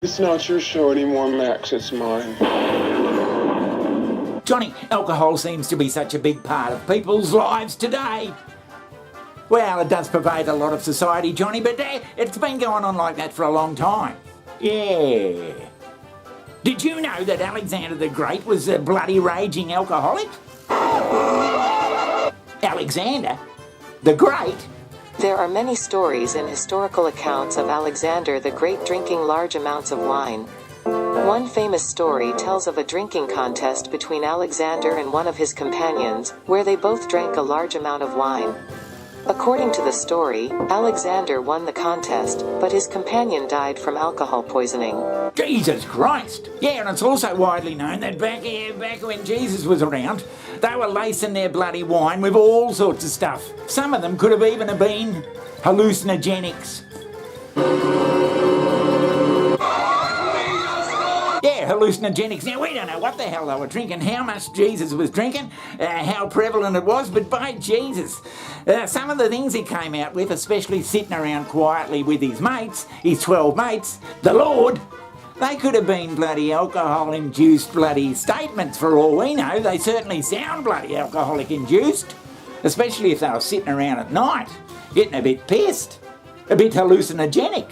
It's not your show anymore, Max, it's mine. Johnny, alcohol seems to be such a big part of people's lives today. Well, it does pervade a lot of society, Johnny, but it's been going on like that for a long time. Yeah. Did you know that Alexander the Great was a bloody raging alcoholic? Alexander the Great? There are many stories and historical accounts of Alexander the Great drinking large amounts of wine. One famous story tells of a drinking contest between Alexander and one of his companions, where they both drank a large amount of wine. According to the story, Alexander won the contest, but his companion died from alcohol poisoning. Jesus Christ! Yeah, and it's also widely known that back when Jesus was around, they were lacing their bloody wine with all sorts of stuff. Some of them could have even been hallucinogenics. Yeah, hallucinogenics. Now, we don't know what the hell they were drinking, how much Jesus was drinking, how prevalent it was, but by Jesus, some of the things he came out with, especially sitting around quietly with his mates, his 12 mates, the Lord, they could have been bloody alcohol-induced bloody statements for all we know. They certainly sound bloody alcoholic-induced, especially if they were sitting around at night, getting a bit pissed, a bit hallucinogenic.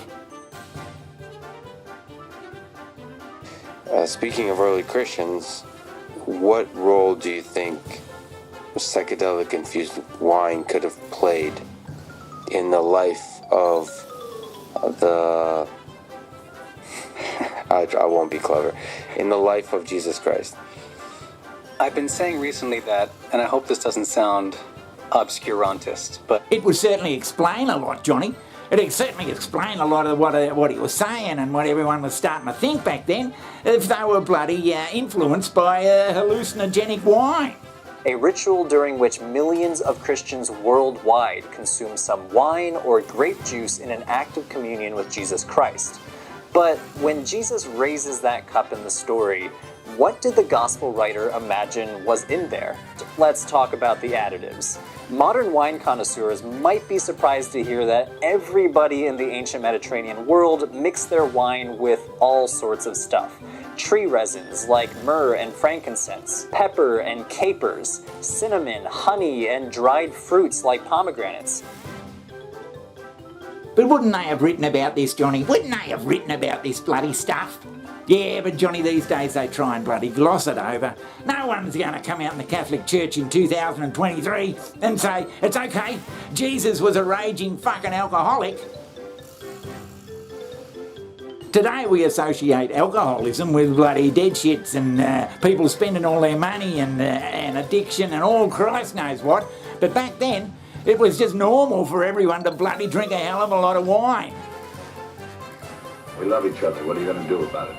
Speaking of early Christians, what role do you think psychedelic-infused wine could have played in the life of the... I won't be clever. In the life of Jesus Christ? I've been saying recently that, and I hope this doesn't sound obscurantist, but... It would certainly explain a lot, Johnny. It'd certainly explain a lot of what he was saying and what everyone was starting to think back then, if they were bloody influenced by hallucinogenic wine. A ritual during which millions of Christians worldwide consume some wine or grape juice in an act of communion with Jesus Christ. But when Jesus raises that cup in the story, what did the gospel writer imagine was in there? Let's talk about the additives. Modern wine connoisseurs might be surprised to hear that everybody in the ancient Mediterranean world mixed their wine with all sorts of stuff. Tree resins like myrrh and frankincense, pepper and capers, cinnamon, honey, and dried fruits like pomegranates. But wouldn't they have written about this, Johnny? Wouldn't they have written about this bloody stuff? Yeah, but Johnny, these days they try and bloody gloss it over. No one's going to come out in the Catholic Church in 2023 and say, it's okay, Jesus was a raging fucking alcoholic. Today we associate alcoholism with bloody dead shits and people spending all their money and addiction and all Christ knows what. But back then, it was just normal for everyone to bloody drink a hell of a lot of wine. We love each other. What are you going to do about it?